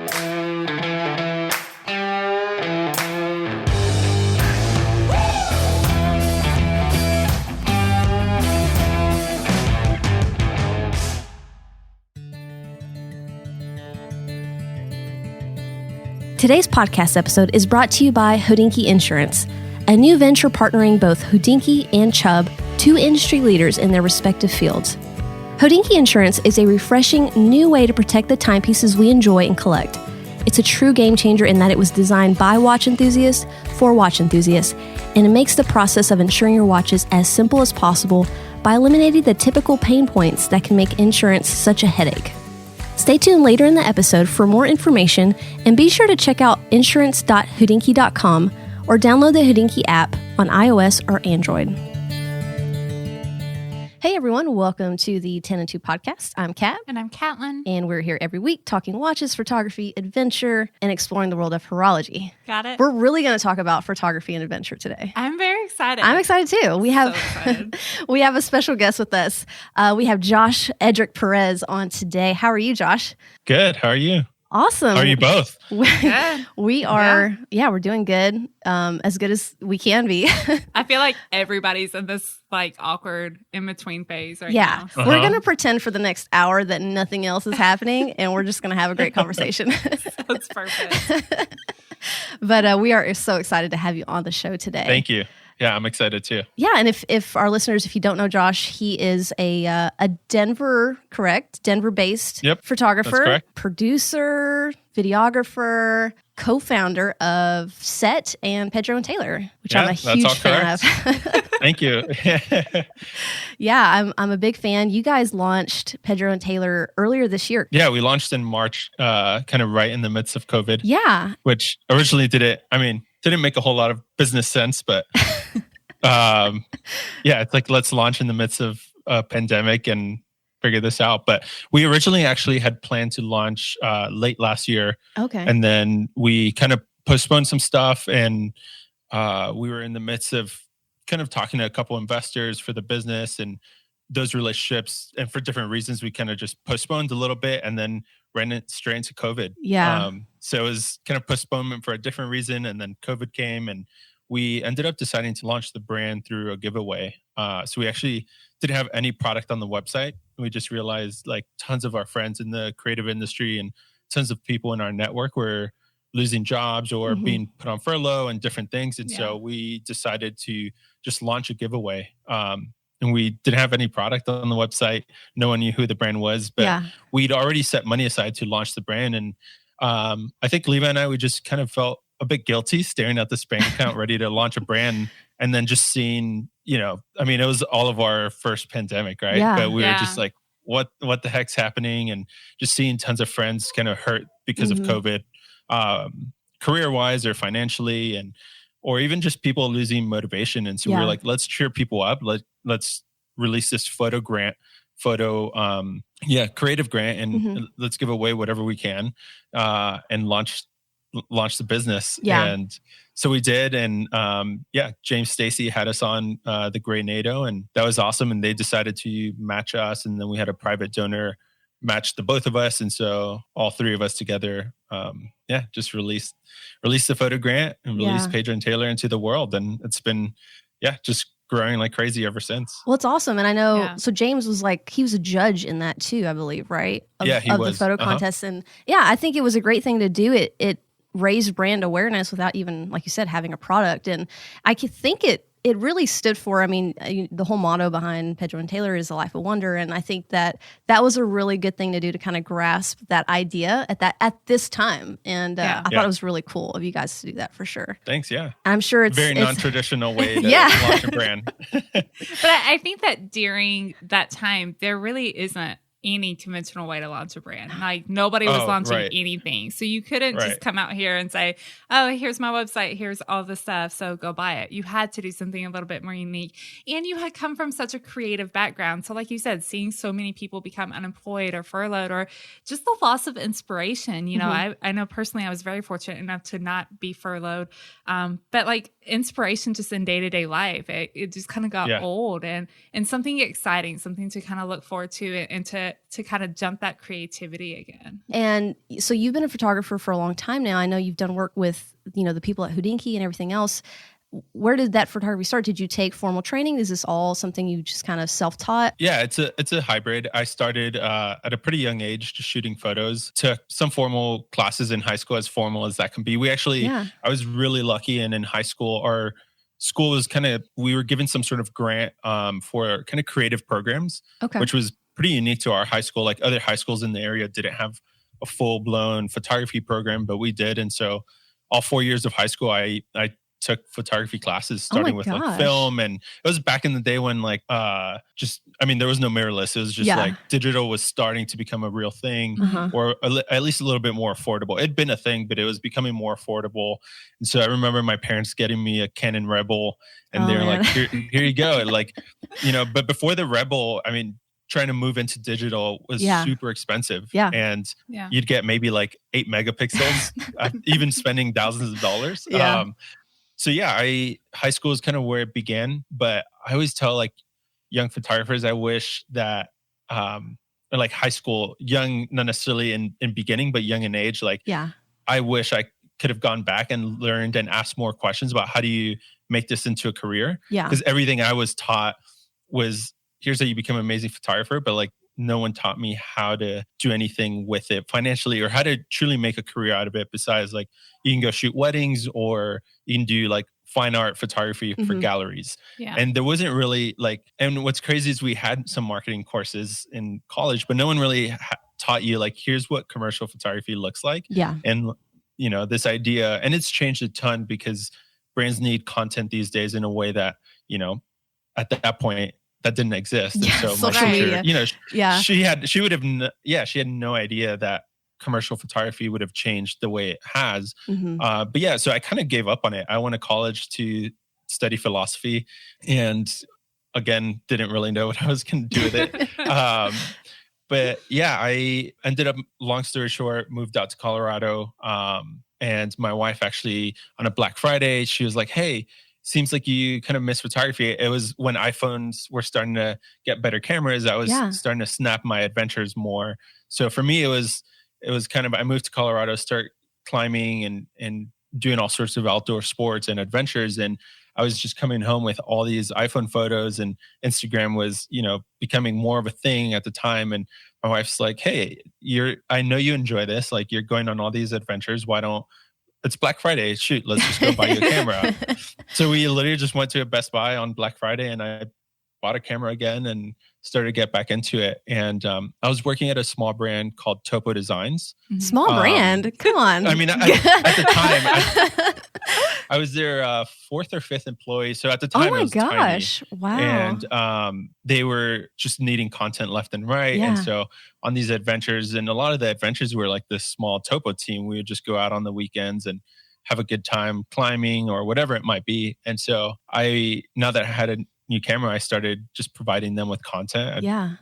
Today's podcast episode is brought to you by Hodinkee Insurance, a new venture partnering both Hodinkee and Chubb, two industry leaders in their respective fields. Hodinkee Insurance is a refreshing new way to protect the timepieces we enjoy and collect. It's a true game changer in that it was designed by watch enthusiasts for watch enthusiasts, and it makes the process of insuring your watches as simple as possible by eliminating the typical pain points that can make insurance such a headache. Stay tuned later in the episode for more information, and be sure to check out insurance.hodinkee.com or download the Hodinkee app on iOS or Android. Hey everyone, welcome to the 10 and 2 podcast. I'm Kat. And I'm Catlin. And we're here every week talking watches, photography, adventure, and exploring the world of horology. Got it. We're really going to talk about photography and adventure today. I'm very excited. I'm excited too. We have we have a special guest with us. We have Josh Edric Perez on today. How are you, Josh? Good. How are you? Awesome. How are you both? We are, we're doing good. As good as we can be. I feel like everybody's in this like awkward in-between phase right now. Yeah. We're going to pretend for the next hour that nothing else is happening, and we're just going to have a great conversation. That's perfect. But we are so excited to have you on the show today. Thank you. Yeah, I'm excited too. Yeah, and if our listeners, if you don't know Josh, he is a Denver-based photographer, producer, videographer, co-founder of Sett and Pedro+Tailor, which I'm a huge fan of. Thank you. Yeah, I'm a big fan. You guys launched Pedro+Tailor earlier this year. Yeah, we launched in March, kind of right in the midst of COVID. Yeah. Which originally didn't make a whole lot of business sense, but it's like, let's launch in the midst of a pandemic and figure this out. But we originally actually had planned to launch late last year. Okay. And then we kind of postponed some stuff, and we were in the midst of kind of talking to a couple investors for the business and those relationships. And for different reasons, we kind of just postponed a little bit and then ran it straight into COVID. Yeah. So it was kind of postponement for a different reason. And then COVID came, and we ended up deciding to launch the brand through a giveaway. So we actually didn't have any product on the website. We just realized like tons of our friends in the creative industry and tons of people in our network were losing jobs or being put on furlough and different things. And so we decided to just launch a giveaway. And we didn't have any product on the website. No one knew who the brand was, but we'd already set money aside to launch the brand. And I think Levi and I, we just kind of felt a bit guilty staring at this bank account ready to launch a brand, and then just seeing, it was all of our first pandemic, right? Yeah. But we were just like, what the heck's happening? And just seeing tons of friends kind of hurt because of COVID, career-wise or financially, or even just people losing motivation. And so we were like, let's cheer people up. Let's release this creative grant, and let's give away whatever we can, and launch the business. Yeah. And so we did. And James Stacy had us on the Gray NATO, and that was awesome. And they decided to match us. And then we had a private donor match the both of us. And so all three of us together, just released the photo grant and released Pedro+Tailor into the world. And it's been, just growing like crazy ever since. Well, it's awesome. And I know, so James was he was a judge in that too, I believe, right? He was. The photo contest. And I think it was a great thing to do. It raised brand awareness without even, like you said, having a product. And I could think it really stood for, the whole motto behind Pedro+Tailor is a life of wonder. And I think that was a really good thing to do to kind of grasp that idea at this time. And I thought it was really cool of you guys to do that for sure. Thanks. Yeah. I'm sure it's very non-traditional way to launch a brand. But I think that during that time, there really isn't any conventional way to launch a brand. Like nobody was launching anything. So you couldn't just come out here and say, oh, here's my website, here's all the stuff, so go buy it. You had to do something a little bit more unique. And you had come from such a creative background. So like you said, seeing so many people become unemployed or furloughed or just the loss of inspiration. I know personally I was very fortunate enough to not be furloughed. But like inspiration just in day-to-day life, it just kind of got old and something exciting, something to kind of look forward to and to to kind of jump that creativity again. And so you've been a photographer for a long time now. I know you've done work with, the people at Hodinkee and everything else. Where did that photography start? Did you take formal training? Is this all something you just kind of self-taught? Yeah, it's a hybrid. I started at a pretty young age just shooting photos. Took some formal classes in high school, as formal as that can be. I was really lucky, and in high school, our school was we were given some sort of grant for kind of creative programs, which was pretty unique to our high school. Like other high schools in the area didn't have a full-blown photography program, but we did. And so all 4 years of high school, I took photography classes, starting with like film. And it was back in the day when there was no mirrorless. It was just like digital was starting to become a real thing, or at least a little bit more affordable. It'd been a thing, but it was becoming more affordable. And so I remember my parents getting me a Canon Rebel, and they're like, here you go. And but before the Rebel, trying to move into digital was super expensive. Yeah. And you'd get maybe like 8 megapixels, even spending thousands of dollars. Yeah. High school is kind of where it began, but I always tell like young photographers, I wish that, like high school, young, not necessarily in beginning, but young in age, I wish I could have gone back and learned and asked more questions about how do you make this into a career? Yeah. Because everything I was taught was, here's how you become an amazing photographer, but like no one taught me how to do anything with it financially, or how to truly make a career out of it, besides like you can go shoot weddings, or you can do like fine art photography for galleries. Yeah. And there wasn't really and what's crazy is we had some marketing courses in college, but no one really taught you like, here's what commercial photography looks like. Yeah. And this idea, and it's changed a ton because brands need content these days in a way that, at that point, that didn't exist. Yeah, and so my sister, she had no idea that commercial photography would have changed the way it has. So I kind of gave up on it. I went to college to study philosophy, and again, didn't really know what I was going to do with it. I ended up, long story short, moved out to Colorado. And my wife actually, on a Black Friday, she was like, hey, seems like you kind of miss photography. It was when iPhones were starting to get better cameras. I was starting to snap my adventures more. So for me, it was kind of, I moved to Colorado, start climbing and doing all sorts of outdoor sports and adventures. And I was just coming home with all these iPhone photos, and Instagram was, becoming more of a thing at the time. And my wife's like, hey, I know you enjoy this. Like, you're going on all these adventures. It's Black Friday. Shoot, let's just go buy you a camera. So we literally just went to a Best Buy on Black Friday, and I bought a camera again and started to get back into it. And I was working at a small brand called Topo Designs. Small brand? Come on. At the time, I was their 4th or 5th employee. So at the time, it was gosh. Tiny. Wow. And they were just needing content left and right. Yeah. And so on these adventures, and a lot of the adventures were like this small Topo team. We would just go out on the weekends and have a good time climbing or whatever it might be. And so now that I had a new camera, I started just providing them with content. I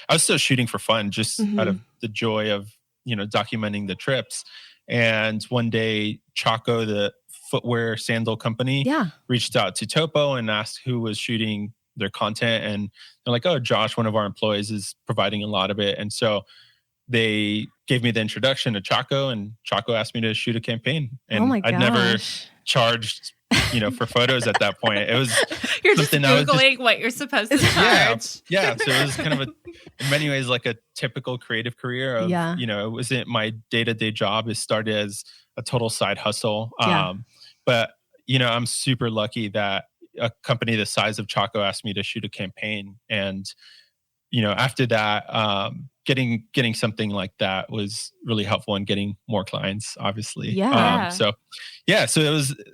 was still shooting for fun, just out of the joy of, documenting the trips. And one day, Chaco, the footwear sandal company, reached out to Topo and asked who was shooting their content. And they're like, oh, Josh, one of our employees, is providing a lot of it. And so they gave me the introduction to Chaco, and Chaco asked me to shoot a campaign. And I'd never charged, for photos at that point. It was you're just Googling what you're supposed to charge. Yeah. So it was kind of in many ways like a typical creative career of, it wasn't my day-to-day job. It started as a total side hustle. But, I'm super lucky that a company the size of Chaco asked me to shoot a campaign. And, after that, getting something like that was really helpful in getting more clients, obviously. So it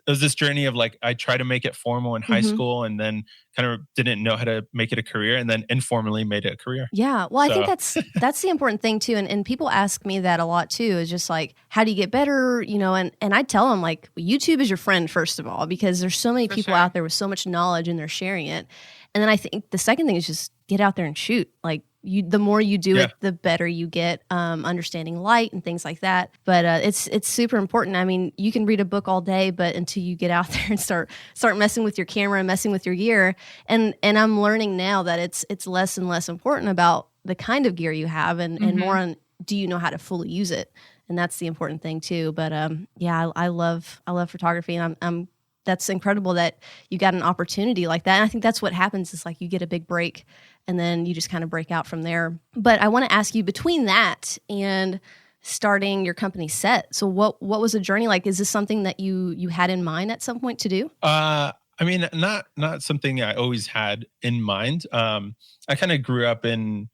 was this journey of like, I tried to make it formal in high school, and then kind of didn't know how to make it a career, and then informally made it a career. Yeah. Well, I think that's the important thing too. And people ask me that a lot too, is just like, how do you get better? And I tell them like, YouTube is your friend, first of all, because there's so many people out there with so much knowledge and they're sharing it. And then I think the second thing is just get out there and shoot. Like, the more you do it, the better you get, understanding light and things like that. But it's super important. I mean, you can read a book all day, but until you get out there and start messing with your camera and messing with your gear, and I'm learning now that it's less and less important about the kind of gear you have and more on, do you know how to fully use it? And that's the important thing too. But I love photography, and I'm that's incredible that you got an opportunity like that. And I think that's what happens is like you get a big break and then you just kind of break out from there. But I want to ask you, between that and starting your company Sett, so what was the journey like? Is this something that you had in mind at some point to do? I mean, not something I always had in mind. I kind of grew up in,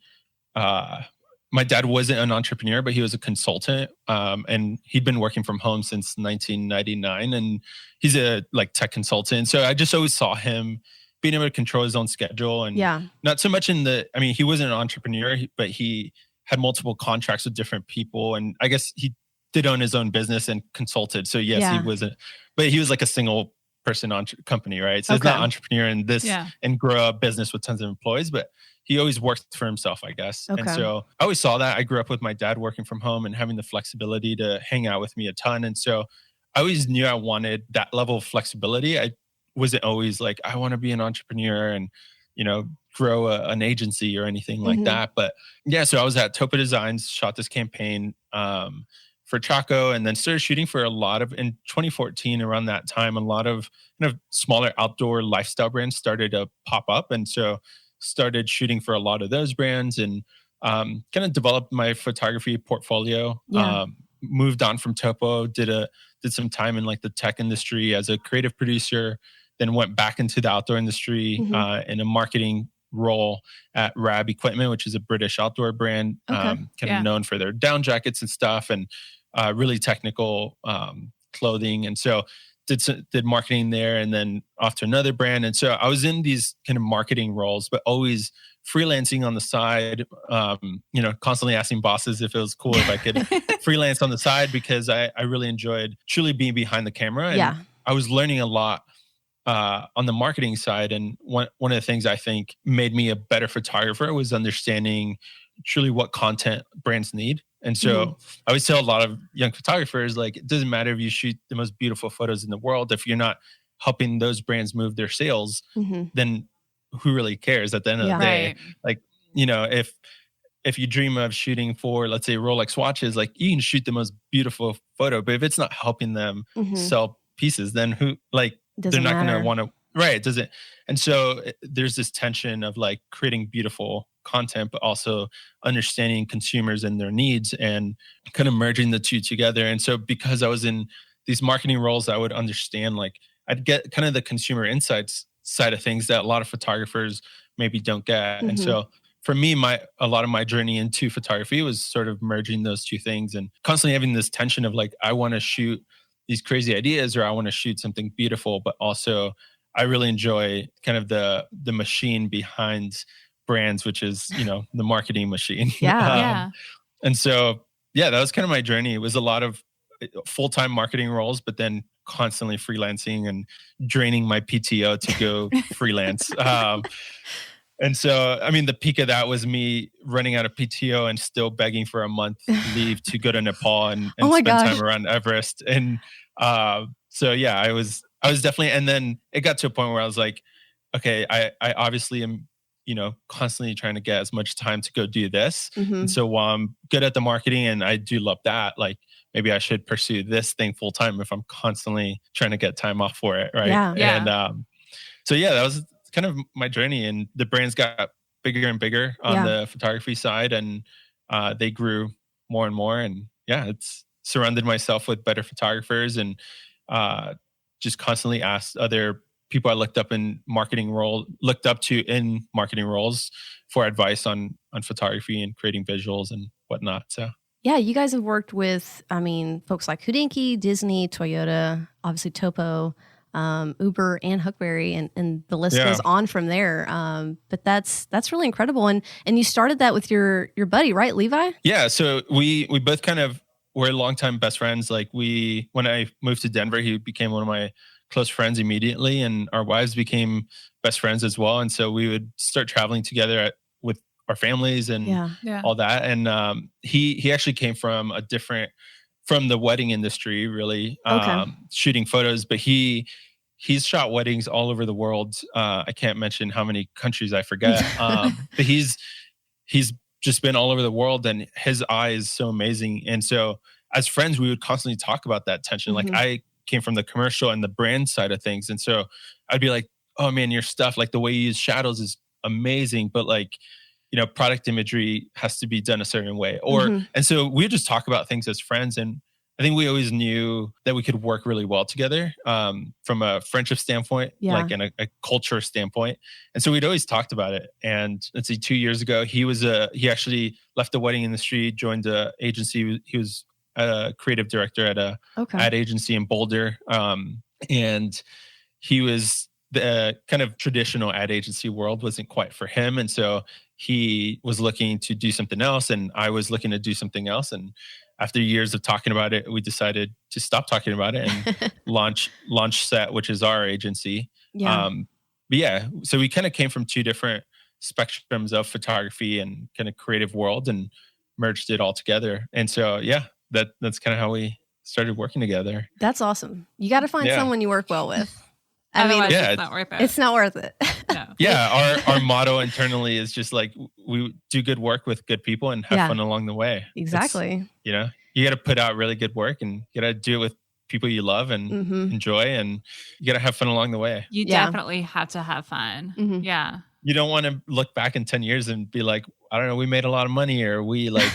my dad wasn't an entrepreneur, but he was a consultant. And he'd been working from home since 1999, and he's a like tech consultant. So I just always saw him being able to control his own schedule, and not so much he wasn't an entrepreneur, but he had multiple contracts with different people. And I guess he did own his own business and consulted. So yes, he wasn't, but he was like a single person company, right? So it's not entrepreneur in this and grow a business with tons of employees, but he always worked for himself, I guess. And so I always saw that. I grew up with my dad working from home and having the flexibility to hang out with me a ton. And so I always knew I wanted that level of flexibility. I wasn't always like, I want to be an entrepreneur and, grow an agency or anything like that. But yeah, so I was at Topo Designs, shot this campaign for Chaco, and then started shooting for a lot of, in 2014, around that time, a lot of kind of smaller outdoor lifestyle brands started to pop up. And so started shooting for a lot of those brands and kind of developed my photography portfolio. Moved on from Topo, did some time in like the tech industry as a creative producer, then went back into the outdoor industry in a marketing role at Rab Equipment, which is a British outdoor brand, kind of known for their down jackets and stuff, and really technical clothing. And so did marketing there, and then off to another brand. And so I was in these kind of marketing roles, but always freelancing on the side, constantly asking bosses if it was cool if I could freelance on the side, because I really enjoyed truly being behind the camera. And I was learning a lot on the marketing side. And one of the things I think made me a better photographer was understanding truly what content brands need. And so I always tell a lot of young photographers, like, it doesn't matter if you shoot the most beautiful photos in the world. If you're not helping those brands move their sales, then who really cares at the end of the day? Like, if you dream of shooting for, let's say, Rolex watches, like, you can shoot the most beautiful photo, but if it's not helping them sell pieces, then they're not going to want to, it doesn't. And so there's this tension of like creating beautiful content, but also understanding consumers and their needs and kind of merging the two together. And so because I was in these marketing roles, I would understand, like, I'd get kind of the consumer insights side of things that a lot of photographers maybe don't get. And so for me, a lot of my journey into photography was sort of merging those two things and constantly having this tension of like, I want to shoot these crazy ideas, or I want to shoot something beautiful, but also I really enjoy kind of the machine behind brands, which is, the marketing machine. And so, that was kind of my journey. It was a lot of full-time marketing roles, but then constantly freelancing and draining my PTO to go freelance. And so, I mean, the peak of that was me running out of PTO and still begging for a month leave to go to Nepal and spend time around Everest. And so, I was definitely, and then it got to a point where I was like, okay, I obviously am, constantly trying to get as much time to go do this. And so while I'm good at the marketing and I do love that, like, maybe I should pursue this thing full time if I'm constantly trying to get time off for it. Right. And that was kind of my journey, and the brands got bigger and bigger on the photography side, and they grew more and more. And it's surrounded myself with better photographers, and just constantly asked other people I looked up to in marketing roles for advice on photography and creating visuals and whatnot. So you guys have worked with, folks like Hodinkee, Disney, Toyota, obviously Topo, Uber, and Huckberry, and the list goes on from there. But that's really incredible. And you started that with your buddy, right, Levi? Yeah. So we both kind of were longtime best friends. Like when I moved to Denver, he became one of my close friends immediately, and our wives became best friends as well. And so we would start traveling together with our families and all that. And he actually came from from the wedding industry, really, shooting photos, but he's shot weddings all over the world. I can't mention how many countries, I forget. But he's just been all over the world, and his eye is so amazing. And so as friends, we would constantly talk about that tension. Like I came from the commercial and the brand side of things. And so I'd be like, oh man, your stuff, like the way you use shadows is amazing. But like, you know, product imagery has to be done a certain way. Or, and so we would just talk about things as friends. And I think we always knew that we could work really well together from a friendship standpoint, like in a culture standpoint. And so we'd always talked about it. And let's see, 2 years ago, he actually left the wedding industry, joined the agency. He was a creative director at a ad agency in Boulder. And he was the kind of traditional ad agency world wasn't quite for him. And so he was looking to do something else, and I was looking to do something else. And after years of talking about it, we decided to stop talking about it and launch Sett, which is our agency. But yeah, so we kind of came from two different spectrums of photography and kind of creative world and merged it all together. And so, yeah, that's kind of how we started working together. That's awesome. You got to find someone you work well with. It's not worth it. It's not worth it. No. Yeah, our motto internally is just like, we do good work with good people and have fun along the way. Exactly. You know, you got to put out really good work, and you got to do it with people you love and enjoy, and you got to have fun along the way. You definitely have to have fun. Yeah. You don't want to look back in 10 years and be like, I don't know, we made a lot of money, or we like,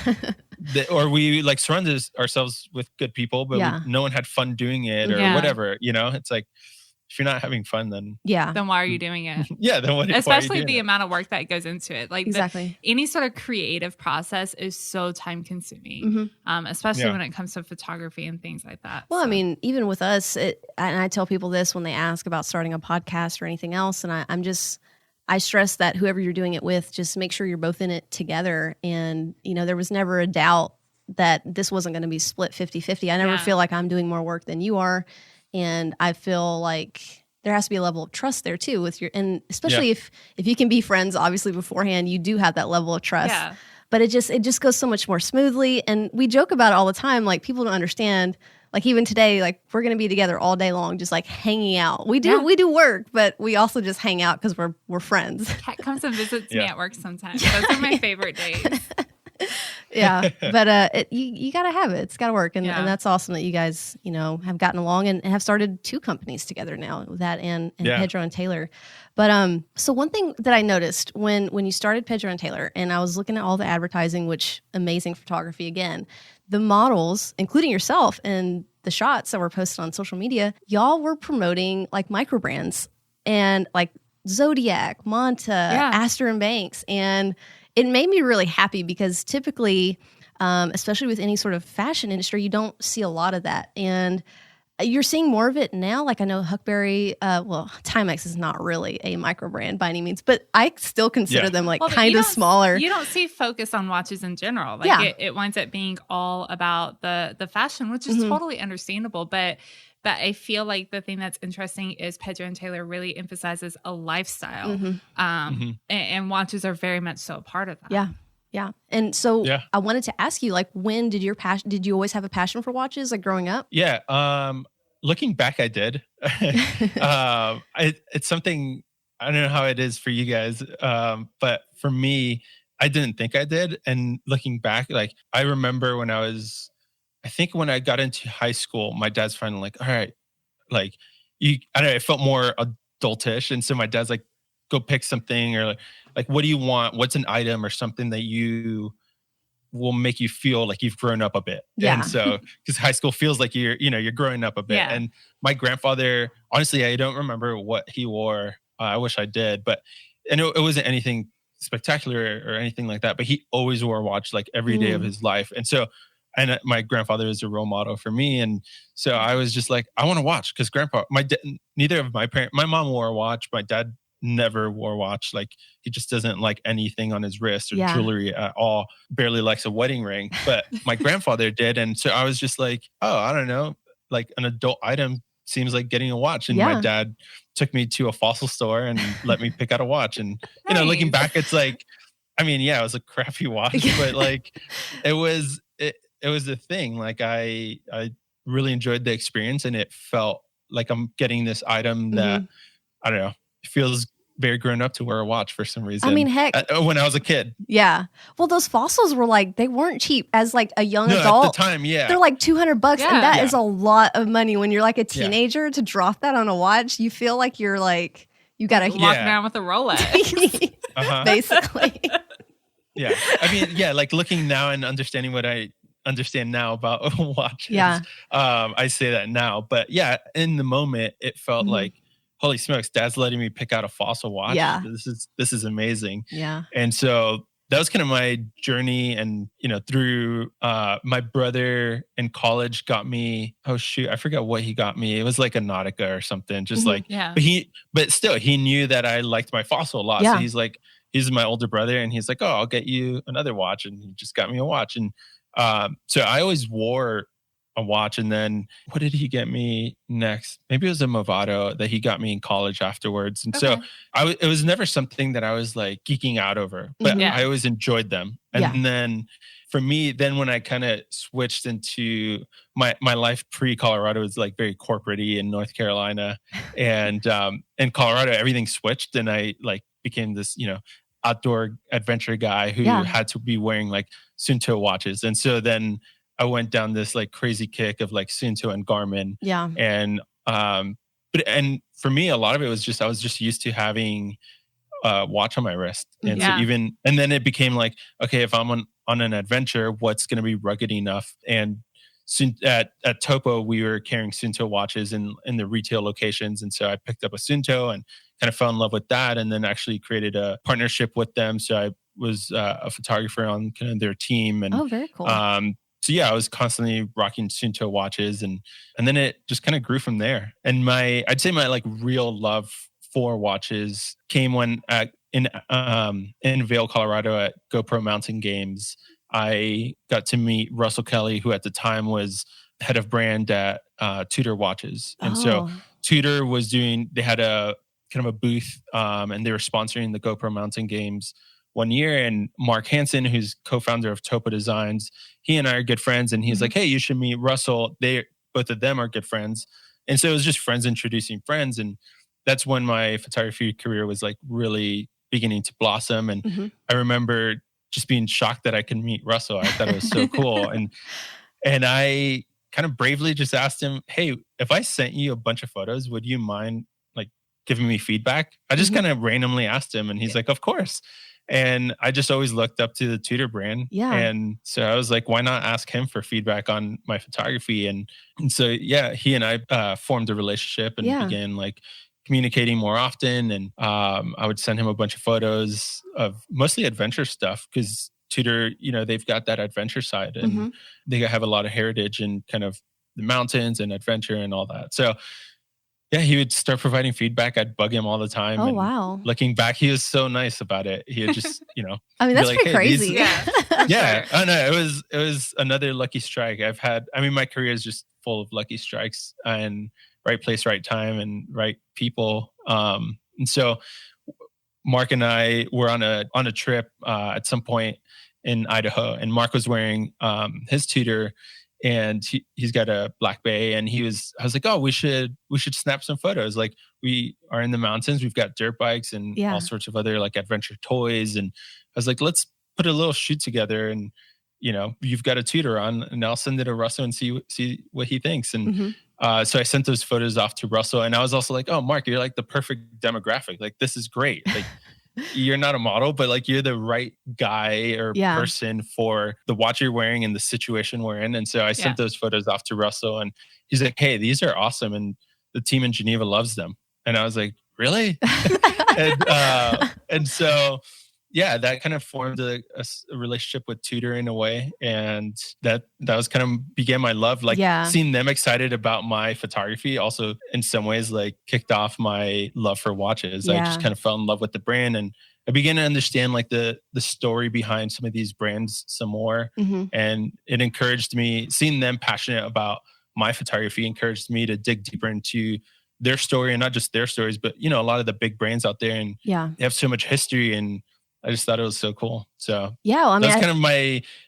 or we like surrounded ourselves with good people, but no one had fun doing it or whatever, you know. It's like, if you're not having fun, then why are you doing it? Then especially the amount of work that goes into it. Like exactly, any sort of creative process is so time consuming, especially when it comes to photography and things like that. Well, I mean, even with us, and I tell people this when they ask about starting a podcast or anything else, and I stress that whoever you're doing it with, just make sure you're both in it together. And, you know, there was never a doubt that this wasn't going to be split 50-50. I never feel like I'm doing more work than you are. And I feel like there has to be a level of trust there too and especially if you can be friends, obviously beforehand, you do have that level of trust. Yeah. But it just goes so much more smoothly. And we joke about it all the time. Like, people don't understand, like even today, like we're going to be together all day long, just like hanging out. We do work, but we also just hang out because we're friends. Kat comes and visits me at work sometimes. Those are my favorite days. But you got to have it. It's got to work. And that's awesome that you guys, you know, have gotten along and have started two companies together now, that and Pedro and Tailor. But so one thing that I noticed when you started Pedro and Tailor, and I was looking at all the advertising, which amazing photography again, the models, including yourself, and the shots that were posted on social media, y'all were promoting like micro brands and like Zodiac, Monta, Astor and Banks. And it made me really happy because typically, especially with any sort of fashion industry, you don't see a lot of that. And you're seeing more of it now. Like I know Huckberry, Timex is not really a micro brand by any means, but I still consider them like kind of smaller. You don't see focus on watches in general. Like it winds up being all about the fashion, which is totally understandable. But I feel like the thing that's interesting is Pedro and Tailor really emphasizes a lifestyle. And watches are very much so a part of that. Yeah. And so I wanted to ask you, like, when did you always have a passion for watches, like growing up? Yeah. Looking back, I did. It's something, I don't know how it is for you guys. But for me, I didn't think I did. And looking back, like I remember when I got into high school, my dad's finally like, all right, like I don't know, it felt more adultish. And so my dad's like, go pick something, or like, what do you want? What's an item or something that you will make you feel like you've grown up a bit? Yeah. And so, because high school feels like you're growing up a bit. Yeah. And my grandfather, honestly, I don't remember what he wore. I wish I did, but it wasn't anything spectacular or anything like that, but he always wore a watch like every day of his life. And so, and my grandfather is a role model for me. And so I was just like, I want to watch, because neither of my parents, my mom wore a watch. My dad never wore a watch. Like, he just doesn't like anything on his wrist or jewelry at all. Barely likes a wedding ring, but my grandfather did. And so I was just like, oh, I don't know, like an adult item seems like getting a watch. And my dad took me to a fossil store and let me pick out a watch. And, you know, looking back, it's like, I mean, it was a crappy watch, but like, it was a thing. Like I really enjoyed the experience, and it felt like I'm getting this item that, I don't know, feels very grown up to wear a watch for some reason. I mean, heck. When I was a kid. Yeah. Well, those fossils were like, they weren't cheap as like a young adult. At the time, yeah. They're like $200. Yeah. And that is a lot of money when you're like a teenager to drop that on a watch. You feel like you're like, you got to walk around with a Rolex. Basically. Yeah. I mean, yeah, like looking now and understanding what I understand now about watches. Yeah. I say that now. But yeah, in the moment, it felt like, holy smokes, Dad's letting me pick out a fossil watch. Yeah. This is amazing. Yeah. And so that was kind of my journey. And, through my brother in college got me, oh shoot, I forgot what he got me. It was like a Nautica or something. Just but still, he knew that I liked my fossil a lot. Yeah. So he's my older brother, and he's like, oh, I'll get you another watch. And he just got me a watch. And so I always wore a watch. And then what did he get me next? Maybe it was a Movado that he got me in college afterwards. And so it was never something that I was like geeking out over, but I always enjoyed them. And then for me, then when I kind of switched into my life pre-Colorado was like very corporate-y in North Carolina. And in Colorado, everything switched, and I like became this, outdoor adventure guy who had to be wearing like Suunto watches. And so then I went down this like crazy kick of like Suunto and Garmin. Yeah. And and for me, a lot of it was I was just used to having a watch on my wrist. And so and then it became like, okay, if I'm on an adventure, what's going to be rugged enough? And at Topo, we were carrying Suunto watches in the retail locations. And so I picked up a Suunto and kind of fell in love with that, and then actually created a partnership with them. So I was a photographer on kind of their team. And very cool. So yeah, I was constantly rocking Suunto watches, and then it just kind of grew from there. And I'd say my like real love for watches came when in Vail, Colorado at GoPro Mountain Games, I got to meet Russell Kelly, who at the time was head of brand at Tudor Watches. And so Tudor they had a kind of a booth, and they were sponsoring the GoPro Mountain Games one year. And Mark Hansen, who's co-founder of Topo Designs, he and I are good friends. And he's like, hey, you should meet Russell. Both of them are good friends. And so it was just friends introducing friends. And that's when my photography career was like really beginning to blossom. And I remember just being shocked that I could meet Russell. I thought it was so cool. And I kind of bravely just asked him, hey, if I sent you a bunch of photos, would you mind like giving me feedback? I just kind of randomly asked him, and he's like, of course. And I just always looked up to the Tudor brand. Yeah. And so I was like, why not ask him for feedback on my photography? And so, yeah, he and I formed a relationship and began like communicating more often. And I would send him a bunch of photos of mostly adventure stuff, because Tudor, they've got that adventure side, and they have a lot of heritage and kind of the mountains and adventure and all that. So yeah, he would start providing feedback. I'd bug him all the time. Oh, wow. Looking back, he was so nice about it. He had just, I mean, that's like, pretty crazy. Yeah. Oh no, it was another lucky strike. My career is just full of lucky strikes and right place, right time, and right people. And so Mark and I were on a trip at some point in Idaho, and Mark was wearing his Tudor, and he's got a Black Bay, and I was like, oh, we should snap some photos. Like, we are in the mountains, we've got dirt bikes and all sorts of other like adventure toys. And I was like, let's put a little shoot together, and you've got a Tudor on, and I'll send it to Russell and see what he thinks. And so I sent those photos off to Russell, and I was also like, oh, Mark, you're like the perfect demographic. Like, this is great. Like, you're not a model, but like you're the right guy or person for the watch you're wearing and the situation we're in. And so I sent those photos off to Russell, and he's like, hey, these are awesome, and the team in Geneva loves them. And I was like, really? and so that kind of formed a relationship with Tudor in a way. And that was kind of began my love, like seeing them excited about my photography also in some ways like kicked off my love for watches. I just kind of fell in love with the brand, and I began to understand like the story behind some of these brands some more. And it encouraged me, seeing them passionate about my photography encouraged me to dig deeper into their story, and not just their stories, but a lot of the big brands out there, and they have so much history, and I just thought it was so cool. So yeah, well, I mean, that's kind of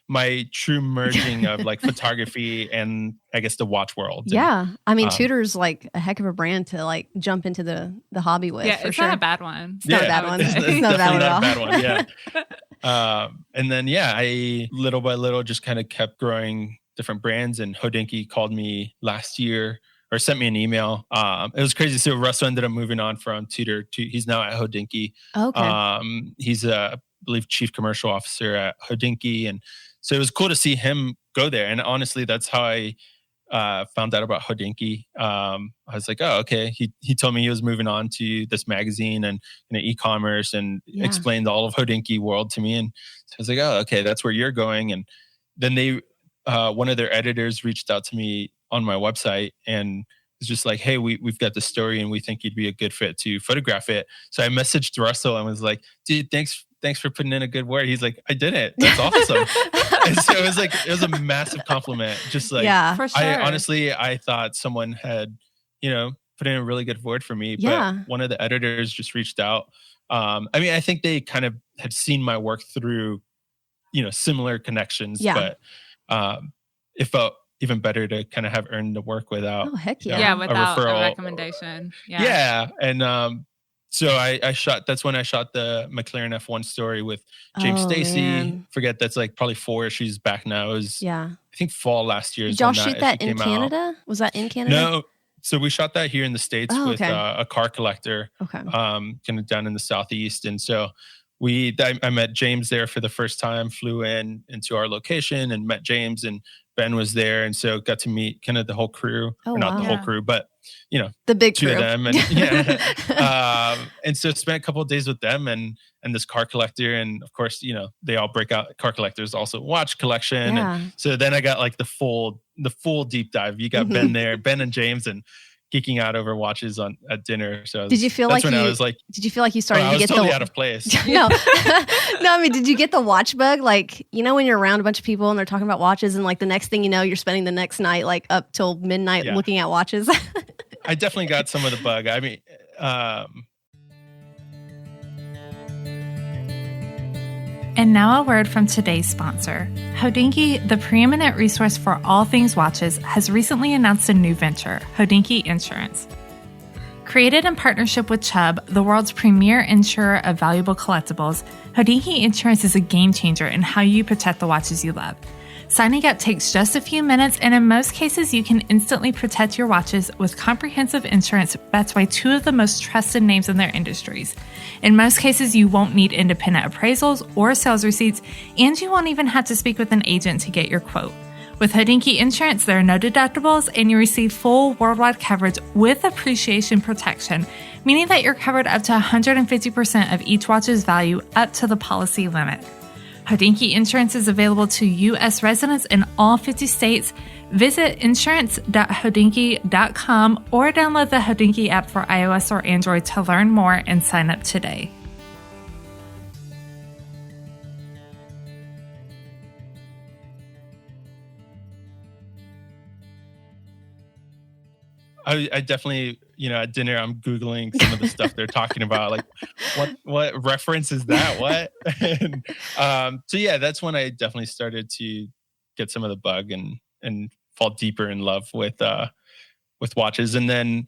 my true merging of like photography and I guess the watch world. Yeah. And, I mean, Tudor's like a heck of a brand to like jump into the hobby with. Yeah, for it's sure. not a bad one. It's not a bad one. It's not a bad one at all. Bad one, yeah. And then, I little by little just kind of kept growing different brands, and Hodinkee called me last year or sent me an email. It was crazy. So Russell ended up moving on from Tudor to, he's now at Hodinkee. Okay. He's I believe chief commercial officer at Hodinkee. And so it was cool to see him go there. And honestly, that's how I found out about Hodinkee. I was like, oh, okay. He told me he was moving on to this magazine and e-commerce, and explained all of Hodinkee world to me. And so I was like, oh, okay, that's where you're going. And then they, one of their editors reached out to me on my website and was just like, hey, we've got this story and we think you'd be a good fit to photograph it. So I messaged Russell and was like, dude, thanks for putting in a good word. He's like, I did it. That's awesome. And so it was a massive compliment. Just like, for sure. I thought someone had, put in a really good word for me. But one of the editors just reached out. I think they kind of had seen my work through, similar connections, but it felt even better to kind of have earned the work without, without a recommendation. Yeah. And, so I shot, that's when I shot the McLaren F1 story with James Stacy. Forget, that's like probably 4. She's back now. It was, I think fall last year. Did y'all shoot that in Canada? Was that in Canada? No. So we shot that here in the States with a car collector, kind of down in the Southeast. And so I met James there for the first time, flew into our location and met James, and Ben was there. And so got to meet kind of the whole crew, not the whole crew, but the big 2 crew. of them. And and so spent a couple of days with them and this car collector. And of course, they all break out. Car collectors also watch collection. And so then I got like the full deep dive. You got Ben there, Ben and James, and geeking out over watches at dinner. So did you feel like I was like, did you feel like you started to get totally out of place? No, I mean, did you get the watch bug? Like, when you're around a bunch of people and they're talking about watches, and like the next thing you know, you're spending the next night like up till midnight looking at watches. I definitely got some of the bug. I mean, And now a word from today's sponsor. Hodinkee, the preeminent resource for all things watches, has recently announced a new venture, Hodinkee Insurance. Created in partnership with Chubb, the world's premier insurer of valuable collectibles, Hodinkee Insurance is a game changer in how you protect the watches you love. Signing up takes just a few minutes, and in most cases, you can instantly protect your watches with comprehensive insurance backed by 2 of the most trusted names in their industries. In most cases, you won't need independent appraisals or sales receipts, and you won't even have to speak with an agent to get your quote. With Hodinkee Insurance, there are no deductibles, and you receive full worldwide coverage with appreciation protection, meaning that you're covered up to 150% of each watch's value up to the policy limit. Hodinkee Insurance is available to U.S. residents in all 50 states. Visit insurance.hodinkee.com or download the Hodinkee app for iOS or Android to learn more and sign up today. I definitely, at dinner, I'm Googling some of the stuff they're talking about. Like, what reference is that? What? And, so yeah, that's when I definitely started to get some of the bug and fall deeper in love with watches. And then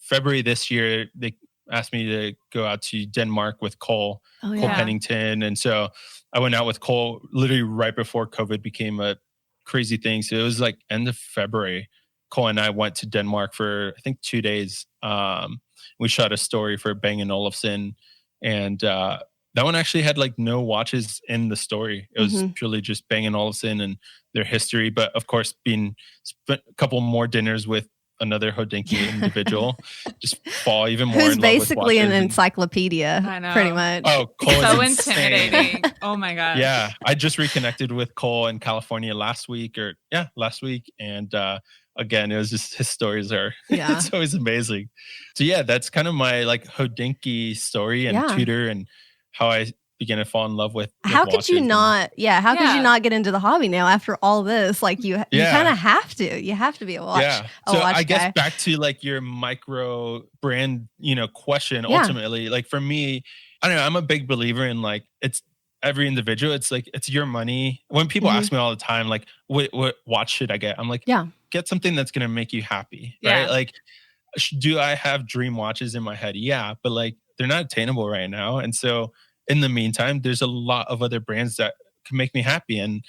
February this year, they asked me to go out to Denmark with Cole Pennington. And so I went out with Cole literally right before COVID became a crazy thing. So it was like end of February. Cole and I went to Denmark for I think 2 days. We shot a story for Bang & Olufsen, and that one actually had like no watches in the story. It was purely just Bang & Olufsen and their history. But of course, spent a couple more dinners with another Hodinkee individual, just fall even more who's in love basically with an encyclopedia. I know. Pretty much. Oh, Cole so is intimidating. Oh my god. Yeah, I just reconnected with Cole in California last week. And again, it was just his stories are it's always amazing. So yeah, that's kind of my like Hodinkee story and Tudor, and how I began to fall in love with how could you not? How could you not get into the hobby now after all this? Like you kind of have to. You have to be a watch. Yeah. So I guess back to like your micro brand, question. Ultimately, like for me, I don't know. I'm a big believer in like it's every individual. It's like it's your money. When people ask me all the time, like, what watch should I get? I'm like, get something that's gonna make you happy, right? Like, do I have dream watches in my head? Yeah, but like they're not attainable right now, and so. In the meantime, there's a lot of other brands that can make me happy. And,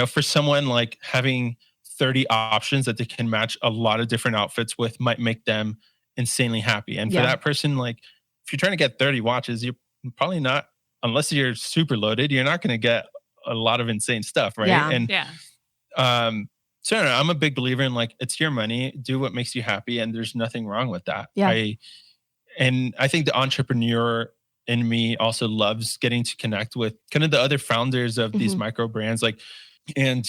for someone like having 30 options that they can match a lot of different outfits with might make them insanely happy. And for that person, like if you're trying to get 30 watches, you're probably not, unless you're super loaded, you're not going to get a lot of insane stuff. Right. So I don't know, I'm a big believer in like, it's your money, do what makes you happy. And there's nothing wrong with that. I think the entrepreneur in me also loves getting to connect with kind of the other founders of these micro brands. And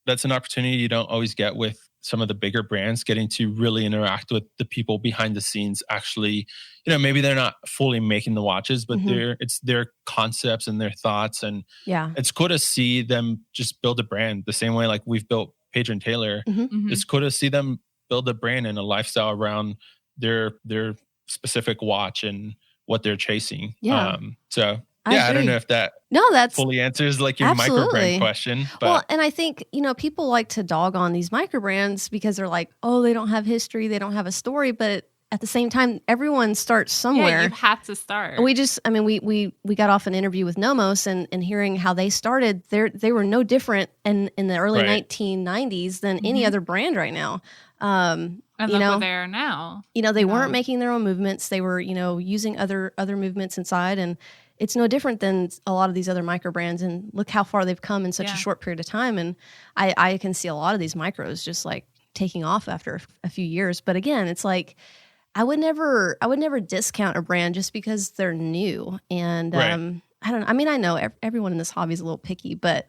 that's an opportunity you don't always get with some of the bigger brands, getting to really interact with the people behind the scenes. Actually, maybe they're not fully making the watches, but it's their concepts and their thoughts. And it's cool to see them just build a brand the same way like we've built Pedro+Tailor. It's cool to see them build a brand and a lifestyle around their specific watch and what they're chasing. So I don't know if that fully answers like your micro brand question. But. Well, and I think, people like to dog on these micro brands because they're like, oh, they don't have history, they don't have a story. But at the same time, everyone starts somewhere. Yeah, you have to start. We got off an interview with Nomos and hearing how they started, they were no different in the early 1990s than any other brand right now. And look where they are now. They weren't making their own movements. They were, using other movements inside. And it's no different than a lot of these other micro brands. And look how far they've come in such a short period of time. And I can see a lot of these micros just like taking off after a few years. But again, it's like, I would never discount a brand just because they're new. And I don't know. I mean, I know everyone in this hobby is a little picky, but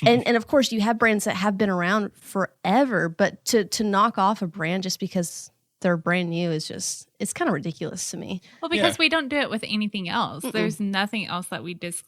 and of course you have brands that have been around forever, but to knock off a brand just because they're brand new is just, it's kind of ridiculous to me. Well, because we don't do it with anything else. There's nothing else that we just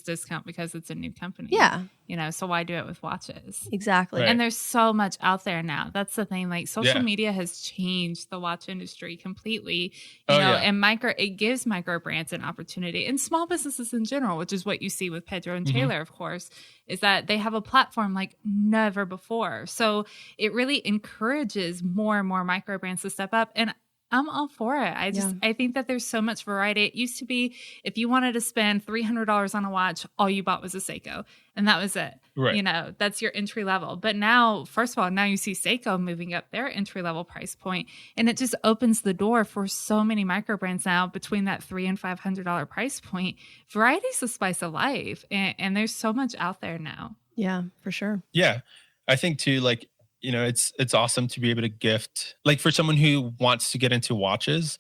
discount because it's a new company. Yeah. So why do it with watches? Exactly. Right. And there's so much out there now. That's the thing. Like social media has changed the watch industry completely. And it gives micro brands an opportunity, and small businesses in general, which is what you see with Pedro+Tailor, of course, is that they have a platform like never before. So it really encourages more and more micro brands to step up. And I'm all for it. I think that there's so much variety. It used to be if you wanted to spend $300 on a watch, all you bought was a Seiko, and that was it. Right. That's your entry level. But now, first of all, now you see Seiko moving up their entry level price point, and it just opens the door for so many micro brands now between that $300 and $500 price point. Variety is the spice of life, and there's so much out there now. Yeah, for sure. Yeah, I think too, like, it's awesome to be able to gift, like for someone who wants to get into watches,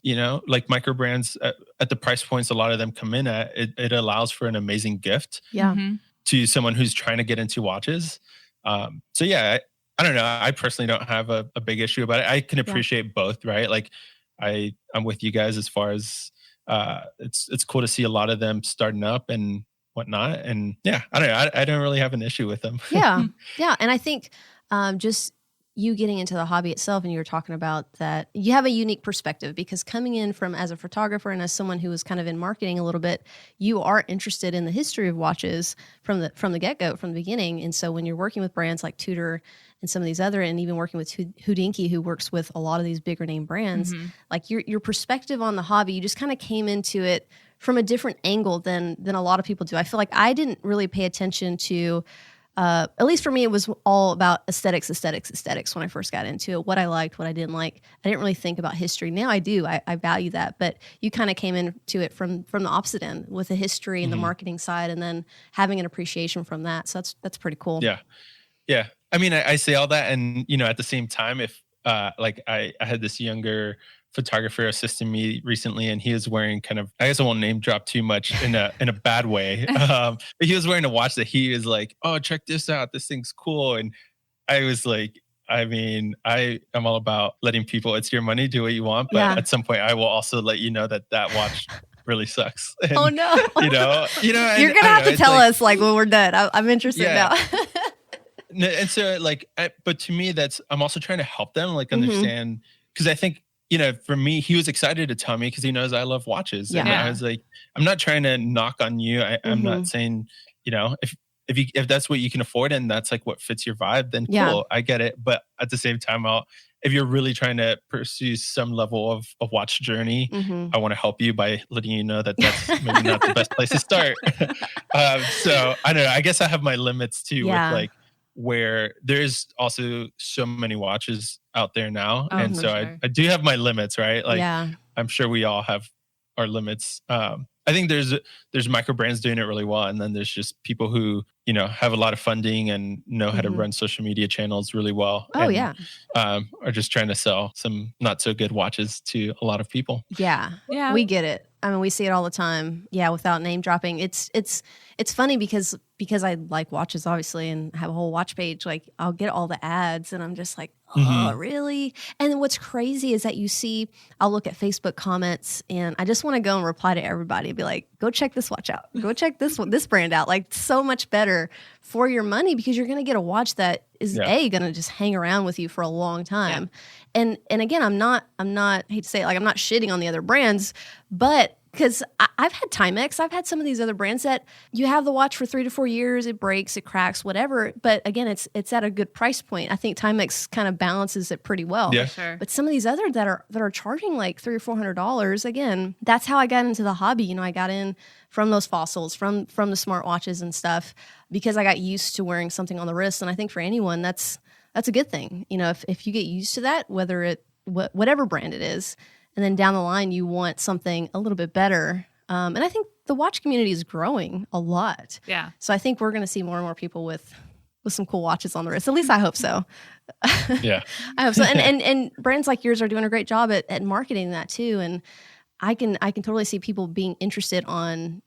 like micro brands at the price points a lot of them come in at, it allows for an amazing gift to someone who's trying to get into watches. So yeah, I don't know. I personally don't have a big issue about it. I can appreciate both, right? Like I'm with you guys as far as it's cool to see a lot of them starting up and whatnot. And yeah, I don't know. I don't really have an issue with them. Yeah. And I think just you getting into the hobby itself, and you were talking about that you have a unique perspective because coming in from as a photographer and as someone who was kind of in marketing a little bit, you are interested in the history of watches from the get-go, from the beginning. And so when you're working with brands like Tudor and some of these other, and even working with Hodinkee, who works with a lot of these bigger name brands, like your perspective on the hobby, you just kind of came into it from a different angle than a lot of people do. I feel like I didn't really pay attention to at least for me, it was all about aesthetics when I first got into it, what I liked, what I didn't like. I didn't really think about history. Now I do. I value that. But you kind of came into it from the opposite end with the history and the marketing side, and then having an appreciation from that. So that's pretty cool. Yeah. I mean, I say all that, and at the same time, if like I had this younger photographer assisting me recently, and he was wearing kind of, I guess I won't name drop too much in a bad way. But he was wearing a watch that he was like, oh, check this out. This thing's cool. And I was like, I mean, I am all about letting people, it's your money, do what you want. But at some point I will also let you know that watch really sucks. And, oh no. You know, You're going to have to tell us like when we're done. I'm interested now. And so like, but to me, I'm also trying to help them like understand, because I think, for me, he was excited to tell me because he knows I love watches. Yeah. And I was like, I'm not trying to knock on you. I'm not saying, if that's what you can afford and that's like what fits your vibe, then cool, I get it. But at the same time, if you're really trying to pursue some level of watch journey, I want to help you by letting you know that that's maybe not the best place to start. So I don't know. I guess I have my limits too with like where there's also so many watches out there now. And so I do have my limits, right? Like I'm sure we all have our limits. I think there's micro brands doing it really well. And then there's just people who, have a lot of funding and know how to run social media channels really well. Are just trying to sell some not so good watches to a lot of people. Yeah. We get it. I mean, we see it all the time. Yeah. Without name dropping. It's funny because I like watches obviously and have a whole watch page. Like I'll get all the ads and I'm just like, oh, really? And what's crazy is that I'll look at Facebook comments and I just want to go and reply to everybody and be like, go check this watch out. Go check this brand out. Like so much better for your money because you're going to get a watch that is going to just hang around with you for a long time. Yeah. And again, I'm not, I hate to say it, like I'm not shitting on the other brands, but because I've had Timex, I've had some of these other brands that you have the watch for 3 to 4 years, it breaks, it cracks, whatever. But again, it's at a good price point. I think Timex kind of balances it pretty well. Yeah. Sure. But some of these other that are charging like $300 or $400, again, that's how I got into the hobby. I got in from those fossils, from the smartwatches and stuff, because I got used to wearing something on the wrist. And I think for anyone, that's a good thing. If you get used to that, whatever brand it is, and then down the line, you want something a little bit better. And I think the watch community is growing a lot. Yeah. So I think we're going to see more and more people with some cool watches on the wrist. At least I hope so. Yeah. I hope so. And brands like yours are doing a great job at marketing that too. And I can totally see people being interested on,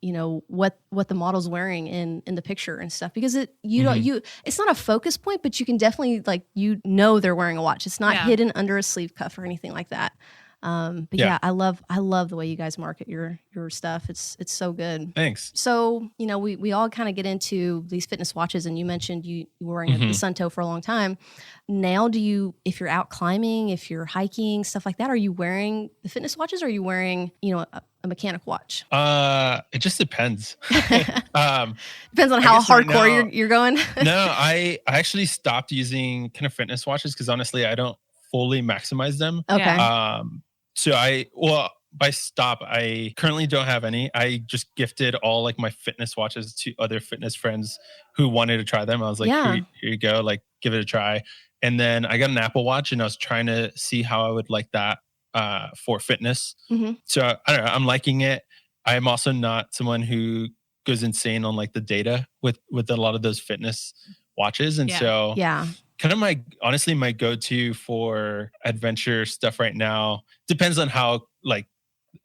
what the model's wearing in the picture and stuff, because it's not a focus point, but you can definitely they're wearing a watch. It's not hidden under a sleeve cuff or anything like that. But I love the way you guys market your stuff. It's so good. Thanks. So, we all kind of get into these fitness watches, and you mentioned you were wearing the Sunto for a long time. Now, if you're out climbing, if you're hiking, stuff like that, are you wearing the fitness watches or are you wearing, a mechanic watch? It just depends. Depends on how hardcore you're going. No, I actually stopped using kind of fitness watches because honestly, I don't fully maximize them. Okay. So by stop, I currently don't have any. I just gifted all like my fitness watches to other fitness friends who wanted to try them. I was like, here you go, like give it a try. And then I got an Apple Watch and I was trying to see how I would like that for fitness. So I don't know, I'm liking it. I'm also not someone who goes insane on like the data with a lot of those fitness watches. And so kind of my go-to for adventure stuff right now depends on how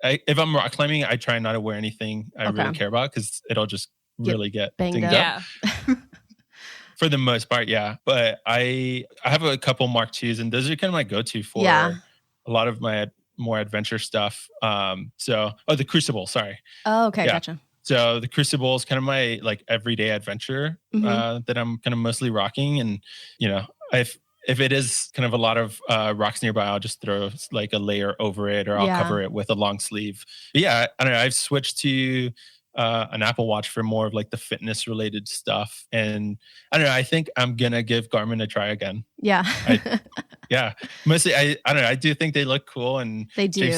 if I'm rock climbing, I try not to wear anything I really care about because it'll just really get dinged up. Yeah. For the most part, yeah. But I have a couple Mark IIs, and those are kind of my go-to for a lot of my more adventure stuff. The Crucible, sorry. Oh, okay, gotcha. So the Crucible is kind of my like everyday adventure that I'm kind of mostly rocking. And, if it is kind of a lot of rocks nearby, I'll just throw like a layer over it or I'll cover it with a long sleeve. But yeah, I don't know. I've switched to an Apple Watch for more of like the fitness related stuff. And I don't know, I think I'm going to give Garmin a try again. Yeah. Mostly, I don't know. I do think they look cool. And they do.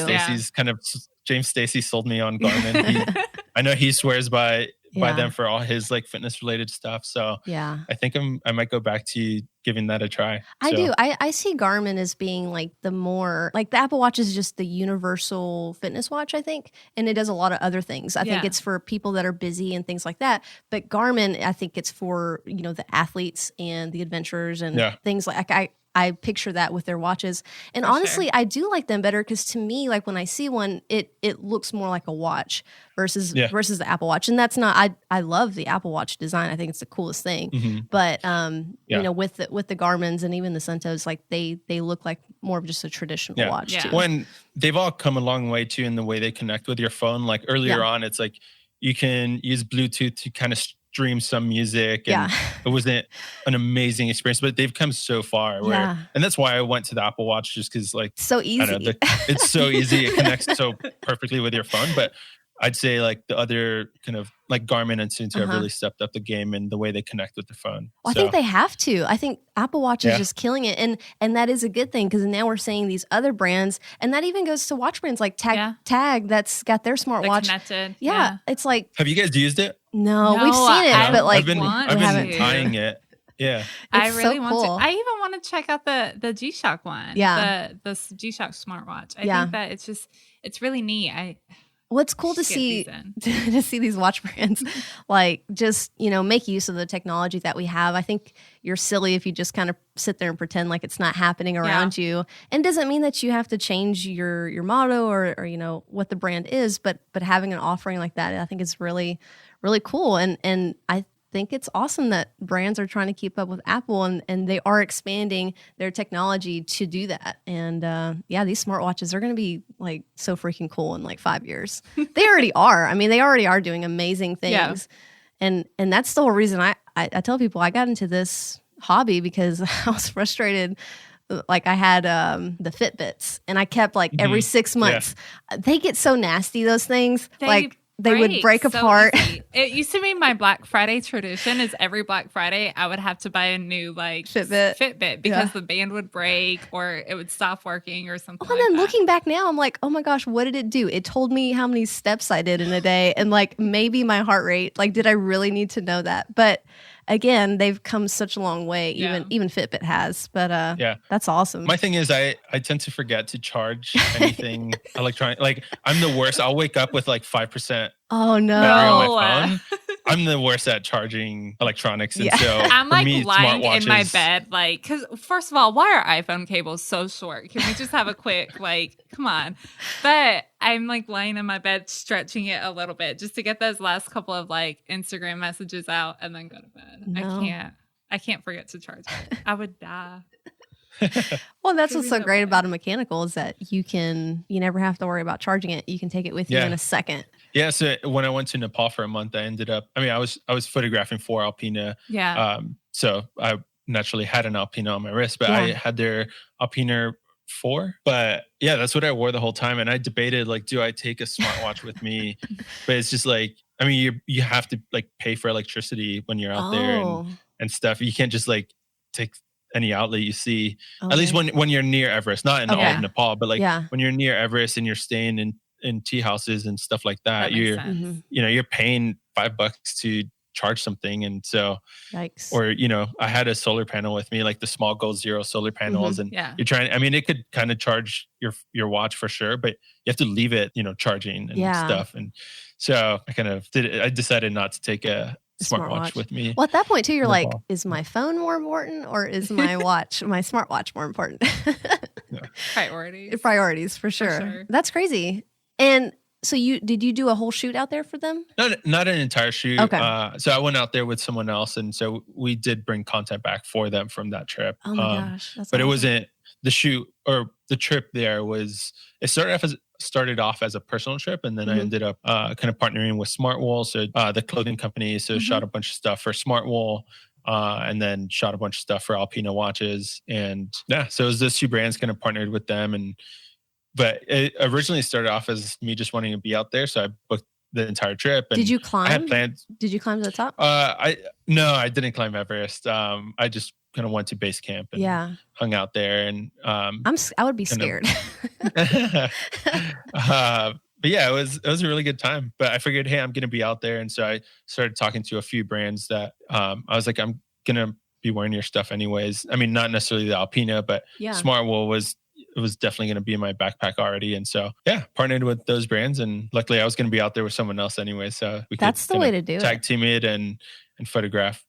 James Stacey sold me on Garmin. I know he swears by them for all his like fitness related stuff. So I think I might go back to giving that a try. I do. I see Garmin as being like the more like the Apple Watch is just the universal fitness watch, I think. And it does a lot of other things. I think it's for people that are busy and things like that. But Garmin, I think it's for, the athletes and the adventurers and things like I picture that with their watches. And honestly, I do like them better because to me, like when I see one, it looks more like a watch versus the Apple Watch. And that's not, I love the Apple Watch design. I think it's the coolest thing. Mm-hmm. But you know, with the Garmin's and even the Suntoes, like they look like more of just a traditional watch too. When they've all come a long way too in the way they connect with your phone. Like earlier on, it's like you can use Bluetooth to kind of stream some music, and it wasn't an amazing experience, but they've come so far and that's why I went to the Apple Watch, just because like so easy. I don't know, it's so easy. It connects so perfectly with your phone. But I'd say like the other kind of like Garmin and Suunto have really stepped up the game in the way they connect with the phone. Well, I think they have to. I think Apple Watch is just killing it. And that is a good thing, because now we're seeing these other brands, and that even goes to watch brands like Tag that's got their smartwatch. Connected. Yeah. It's like, have you guys used it? No, we've seen it, but like I've been tying it. Yeah. I really want to. I even want to check out the G-Shock one. Yeah. The G-Shock smartwatch. I think that it's really neat. Well, it's cool to see these watch brands like just, you know, make use of the technology that we have. I think you're silly if you just kind of sit there and pretend like it's not happening around you. And doesn't mean that you have to change your motto or you know what the brand is, but having an offering like that, I think is really, really cool. And I think it's awesome that brands are trying to keep up with Apple, and they are expanding their technology to do that. And these smartwatches are going to be like so freaking cool in like 5 years. They already are. I mean, they already are doing amazing things. And that's the whole reason I tell people I got into this hobby, because I was frustrated. Like I had the Fitbits, and I kept like every 6 months. They get so nasty, those things. They would break apart. It used to be my Black Friday tradition is every Black Friday I would have to buy a new like Fitbit because the band would break or it would stop working or something. Well, and then looking back now, I'm like, oh my gosh, what did it do? It told me how many steps I did in a day and like maybe my heart rate. Like, did I really need to know that? But again, they've come such a long way. Even Fitbit has, but that's awesome. My thing is, I tend to forget to charge anything electronic. Like I'm the worst. I'll wake up with like 5%. Oh no! Battery on my phone. I'm the worst at charging electronics, and so I'm like lying in my bed, like, because first of all, why are iPhone cables so short? Can we just have a quick, like, come on? But I'm like lying in my bed, stretching it a little bit just to get those last couple of like Instagram messages out, and then go to bed. No. I can't forget to charge it. I would die. Well, that's what's so great about a mechanical is that you never have to worry about charging it. You can take it with you in a second. Yeah. So when I went to Nepal for a month, I was photographing for Alpina. Yeah. So I naturally had an Alpina on my wrist, but I had their Alpina 4. But yeah, that's what I wore the whole time. And I debated, like, do I take a smartwatch with me? But it's just like, I mean, you have to like pay for electricity when you're out there and stuff. You can't just like take any outlet you see, at least when you're near Everest, not in all of Nepal, but like when you're near Everest and you're staying in tea houses and stuff like that, you're you're paying $5 to charge something. And so or I had a solar panel with me, like the small Goal Zero solar panels, and you're trying, I mean, it could kind of charge your watch for sure, but you have to leave it charging and stuff. And so I decided not to take a smartwatch with me. Well, at that point too, you're like, is my phone more important or is my watch, my smartwatch more important? Priorities for sure. That's crazy. And so did you do a whole shoot out there for them? Not an entire shoot. Okay. So I went out there with someone else, and so we did bring content back for them from that trip. Oh my gosh. That's but awesome. It wasn't the shoot or the trip there was, it started off as a personal trip, and then I ended up kind of partnering with Smartwool, so the clothing company. So shot a bunch of stuff for Smartwool, and then shot a bunch of stuff for Alpina watches, and so it was those two brands, kind of partnered with them. But it originally started off as me just wanting to be out there, so I booked the entire trip. And did you climb? I had plans. Did you climb to the top? I didn't climb Everest. I just kind of went to base camp and hung out there, and I would be scared. But yeah, it was a really good time. But I figured, hey, I'm going to be out there, and so I started talking to a few brands that I was like, I'm going to be wearing your stuff anyways. I mean, not necessarily the Alpina, but Smartwool was definitely going to be in my backpack already. And so, partnered with those brands. And luckily I was going to be out there with someone else anyway. So that's the way to do it. Tag team it and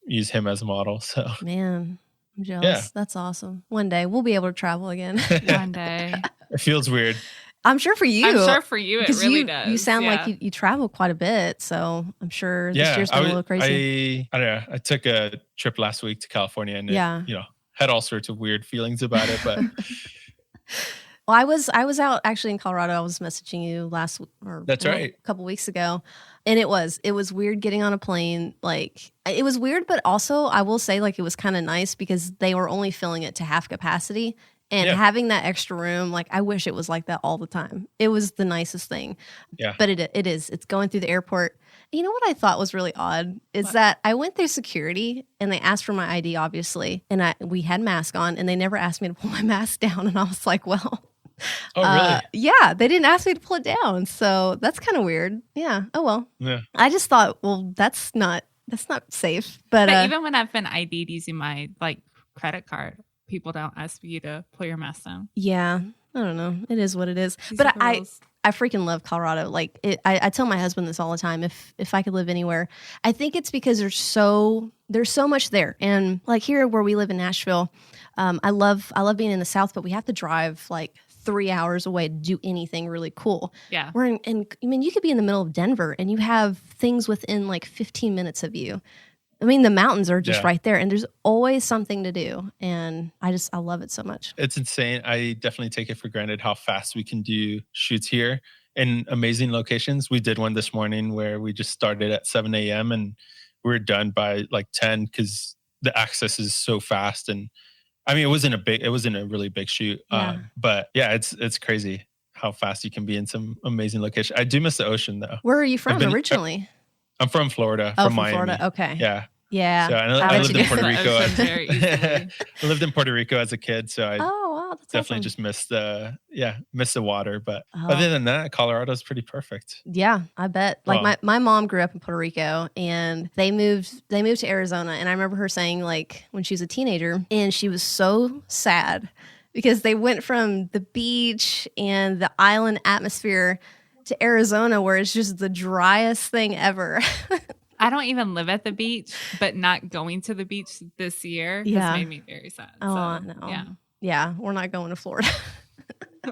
use him as a model. So man, I'm jealous. That's awesome. One day we'll be able to travel again. One day. It feels weird. I'm sure for you. It really does. You sound like you travel quite a bit, so I'm sure this year's been a little crazy. I don't know. I took a trip last week to California and had all sorts of weird feelings about it, but well, I was out actually in Colorado. I was messaging you a couple weeks ago. And it was weird getting on a plane. Like, it was weird, but also I will say, like, it was kind of nice because they were only filling it to half capacity. And having that extra room, like, I wish it was like that all the time. It was the nicest thing. Yeah. But it is. It's going through the airport. You know what I thought was really odd is that I went through security and they asked for my ID, obviously. And we had masks on and they never asked me to pull my mask down. And I was like, well... Oh, really? Yeah, they didn't ask me to pull it down. So that's kind of weird. Yeah. Oh, well. Yeah. I just thought, well, that's not safe. But even when I've been ID'd using my credit card, people don't ask you to pull your mask down. Yeah. I don't know. It is what it is. But I freaking love Colorado. Like, I tell my husband this all the time. If I could live anywhere, I think it's because there's so much there. And like here where we live in Nashville, I love being in the South, but we have to drive like 3 hours away to do anything really cool. Yeah. You could be in the middle of Denver and you have things within like 15 minutes of you. I mean, the mountains are just right there and there's always something to do. And I love it so much. It's insane. I definitely take it for granted how fast we can do shoots here in amazing locations. We did one this morning where we just started at 7 a.m. and we were done by like 10 because the access is so fast. And I mean, it wasn't a really big shoot, but yeah, it's crazy how fast you can be in some amazing location. I do miss the ocean though. Where are you from originally? I'm from Florida, from Miami. Florida. Okay. Yeah. Yeah. So I lived in Puerto Rico. I lived in Puerto Rico as a kid, so I definitely just missed the water. But other than that, Colorado's pretty perfect. Yeah, I bet. Like my mom grew up in Puerto Rico and they moved to Arizona. And I remember her saying, like, when she was a teenager, and she was so sad because they went from the beach and the island atmosphere to Arizona, where it's just the driest thing ever. I don't even live at the beach, but not going to the beach this year has made me very sad. Oh, no. Yeah, we're not going to Florida. We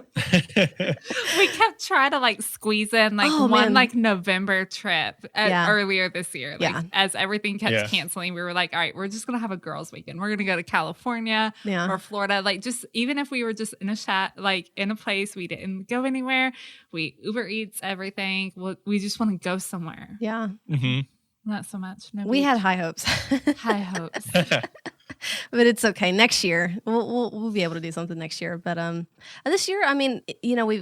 kept trying to squeeze in one November trip earlier this year. As everything kept canceling, we were like, all right, we're just going to have a girls' weekend. We're going to go to California or Florida. Just even if we were just in a chat, in a place, we didn't go anywhere. We Uber Eats everything. We just want to go somewhere. Yeah. Mm-hmm. Not so much. No we beach. had high hopes. High hopes. But it's okay. Next year, we'll be able to do something next year. But this year, I mean,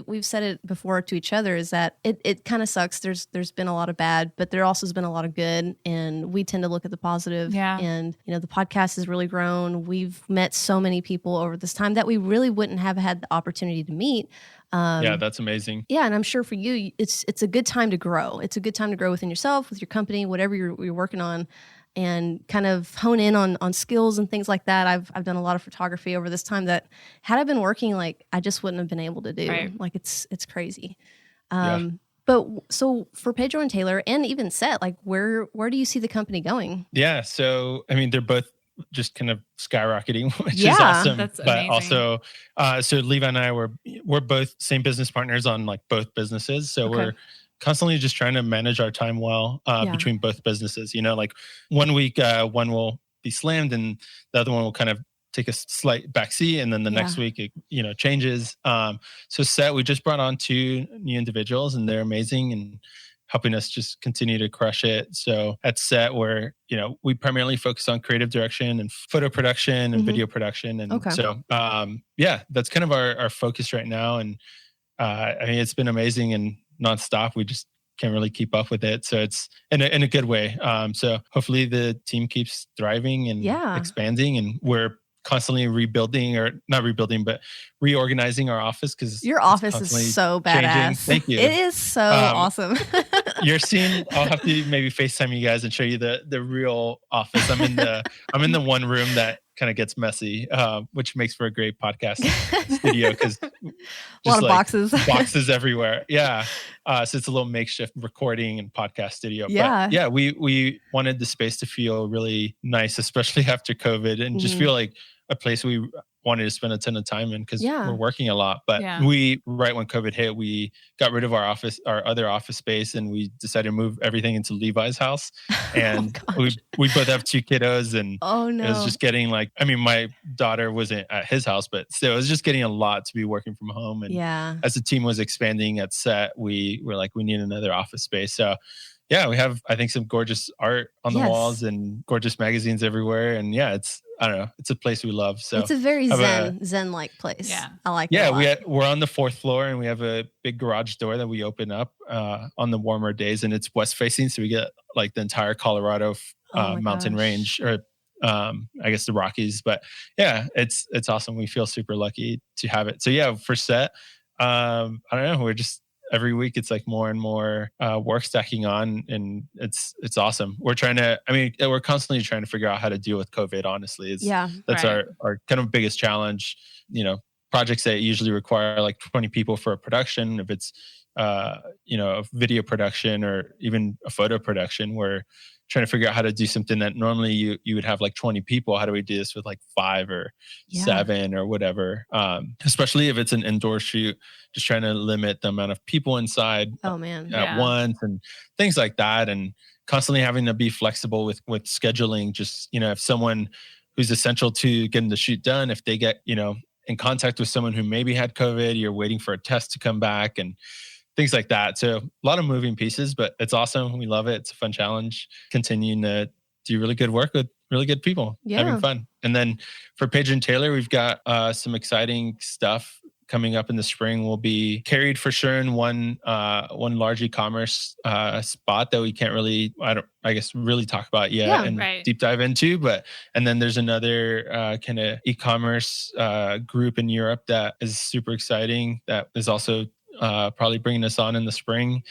we've said it before to each other, is that it kind of sucks. There's been a lot of bad, but there also has been a lot of good, and we tend to look at the positive. Yeah. And the podcast has really grown. We've met so many people over this time that we really wouldn't have had the opportunity to meet. Yeah, that's amazing. Yeah, and I'm sure for you, it's a good time to grow. It's a good time to grow within yourself, with your company, whatever you're working on, and kind of hone in on skills and things like that. I've done a lot of photography over this time that had I been working, I just wouldn't have been able to do. Right. It's crazy. But so for Pedro and Tailor, and even Sett, where do you see the company going? Yeah, so I mean, they're both just kind of skyrocketing, which is awesome. That's but amazing. Also, so Levi and I we're both same business partners on both businesses. So we're constantly just trying to manage our time well between both businesses. 1 week, one will be slammed and the other one will kind of take a slight backseat, and then the next week it changes. So Sett, we just brought on 2 new individuals, and they're amazing and helping us just continue to crush it. So at Sett, where we primarily focus on creative direction and photo production and video production, and so that's kind of our focus right now. And I mean, it's been amazing and nonstop. We just can't really keep up with it. So it's in a good way. So hopefully the team keeps thriving and expanding, and we're constantly rebuilding, or not rebuilding, but reorganizing our office, because your office is so badass. Changing. Thank you. It is so awesome. I'll have to maybe FaceTime you guys and show you the real office. I'm in the one room that kind of gets messy, which makes for a great podcast studio because a lot of boxes everywhere. Yeah. So it's a little makeshift recording and podcast studio. Yeah. But yeah, we wanted the space to feel really nice, especially after COVID, and just feel like a place we wanted to spend a ton of time in because we're working a lot. But we, right when COVID hit, we got rid of our other office space, and we decided to move everything into Levi's house. And we both have 2 kiddos, and it was just getting like, I mean, my daughter wasn't at his house, but still, it was just getting a lot to be working from home. And as the team was expanding at Sett, we were like, we need another office space. So yeah, we have, I think, some gorgeous art on the walls and gorgeous magazines everywhere. And yeah, I don't know, it's a place we love. So it's a very zen-like place. Yeah, I like. Yeah, we're on the 4th floor, and we have a big garage door that we open up on the warmer days, and it's west facing, so we get like the entire Colorado mountain range, or I guess the Rockies. But yeah, it's awesome. We feel super lucky to have it. So yeah, for Sett, I don't know, we're just, every week it's like more and more work stacking on, and it's awesome. We're constantly trying to figure out how to deal with COVID, honestly. That's our kind of biggest challenge. You know, projects that usually require like 20 people for a production, if it's a video production or even a photo production, we're trying to figure out how to do something that normally you would have like 20 people. How do we do this with like 5 or 7 or whatever? Especially if it's an indoor shoot, just trying to limit the amount of people inside at once and things like that. And constantly having to be flexible with scheduling. Just, if someone who's essential to getting the shoot done, if they get, in contact with someone who maybe had COVID, you're waiting for a test to come back and things like that. So a lot of moving pieces, but it's awesome. We love it. It's a fun challenge. Continuing to do really good work with really good people, having fun. And then for Pedro+Tailor, we've got some exciting stuff coming up in the spring. We'll be carried for sure in one large e-commerce spot that we can't really, really talk about yet deep dive into. And then there's another kind of e-commerce group in Europe that is super exciting, that is also probably bringing us on in the spring.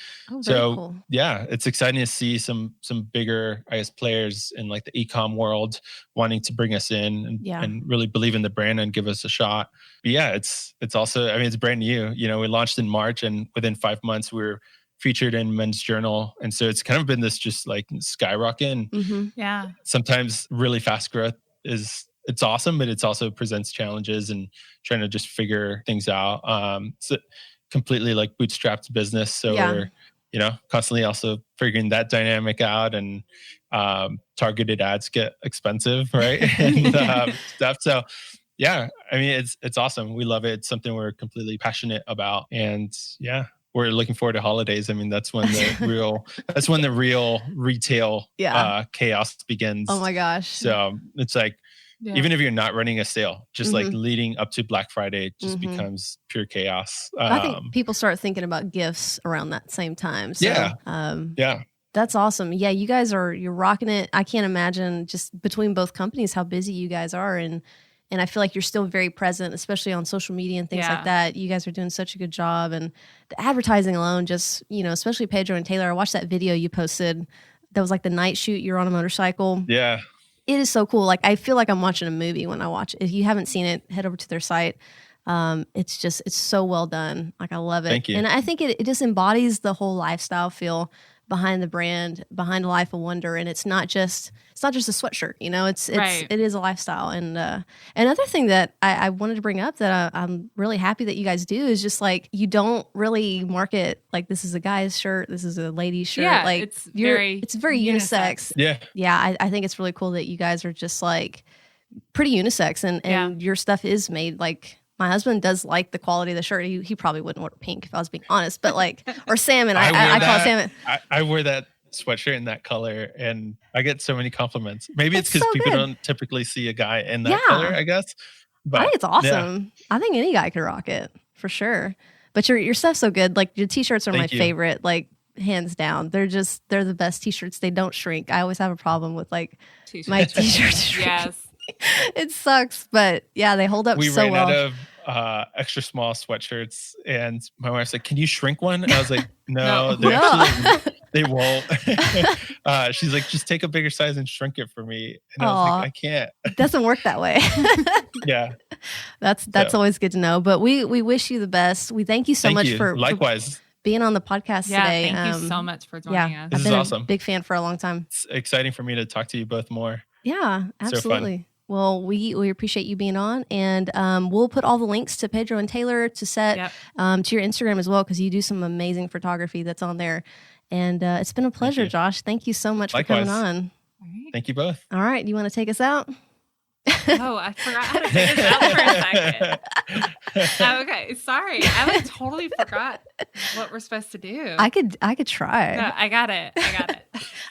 Cool. Yeah, it's exciting to see some bigger, players in like the e-com world wanting to bring us in and really believe in the brand and give us a shot. But yeah, it's also, it's brand new. We launched in March, and within 5 months we were featured in Men's Journal. And so it's kind of been this just like skyrocket. Yeah. Sometimes really fast growth it's awesome, but it's also presents challenges and trying to just figure things out. So completely like bootstrapped business. So we're, constantly also figuring that dynamic out, and targeted ads get expensive, right? And stuff. So yeah, it's awesome. We love it. It's something we're completely passionate about. And yeah, we're looking forward to holidays. That's when the real retail chaos begins. Oh my gosh. So it's like, even if you're not running a sale, just like leading up to Black Friday just becomes pure chaos. I think people start thinking about gifts around that same time. So, that's awesome. Yeah, you guys you're rocking it. I can't imagine just between both companies how busy you guys are, and I feel like you're still very present, especially on social media and things like that. You guys are doing such a good job, and the advertising alone, just especially Pedro+Tailor. I watched that video you posted. That was like the night shoot. You're on a motorcycle. Yeah. It is so cool. Like, I feel like I'm watching a movie when I watch it. If you haven't seen it, head over to their site. It's so well done. Like, I love it. Thank you. And I think it just embodies the whole lifestyle feel behind the brand, behind a life of wonder. And it's not just a sweatshirt, it is a lifestyle. And another thing that I wanted to bring up that I'm really happy that you guys do is just like, you don't really market like this is a guy's shirt, this is a lady's shirt. Yeah, like it's very unisex. Yeah. Yeah. I think it's really cool that you guys are just like pretty unisex, and your stuff is made like, my husband does like the quality of the shirt. He probably wouldn't order pink if I was being honest, but like, or salmon. I call it salmon. I wear that sweatshirt in that color, and I get so many compliments. Maybe it's because people don't typically see a guy in that color, I guess. But I think it's awesome. Yeah. I think any guy could rock it for sure. But your stuff's so good. Like, your t-shirts are my favorite, like hands down. They're the best t-shirts. They don't shrink. I always have a problem with like my t-shirts shrinking. Yes. It sucks, but yeah, they hold up so well. We ran out of extra small sweatshirts, and my wife's like, "Can you shrink one?" And I was like, "No, They won't. She's like, just take a bigger size and shrink it for me. And I was like, I can't. It doesn't work that way. Yeah. That's always good to know. But we wish you the best. We thank you so much for likewise. Being on the podcast today. Thank you so much for joining us. I've been awesome. A big fan for a long time. It's exciting for me to talk to you both more. Yeah, absolutely. So well, we appreciate you being on, and we'll put all the links to Pedro and Tailor, to Sett, to your Instagram as well, because you do some amazing photography that's on there. And it's been a pleasure, Josh. Thank you so much for coming on. Right. Thank you both. All right, you want to take us out? Oh, I forgot how to take us out for a second. Okay, sorry. I totally forgot what we're supposed to do. I could try. No, I got it.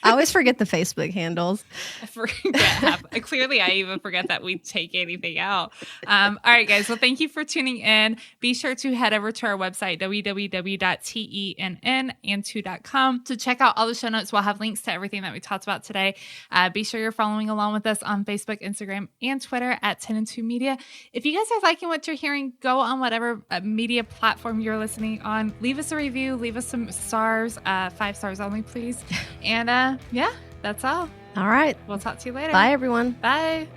I always forget the Facebook handles. I forget. Clearly, I even forget that we take anything out. All right, guys. Well, thank you for tuning in. Be sure to head over to our website, www.tennand2.com, to check out all the show notes. We'll have links to everything that we talked about today. Be sure you're following along with us on Facebook, Instagram, and Twitter at 10and2 Media. If you guys are liking what you're hearing, go on whatever media platform you're listening on. Leave us a review. Leave us some stars. 5 stars only, please. And that's all. All right. We'll talk to you later. Bye, everyone. Bye.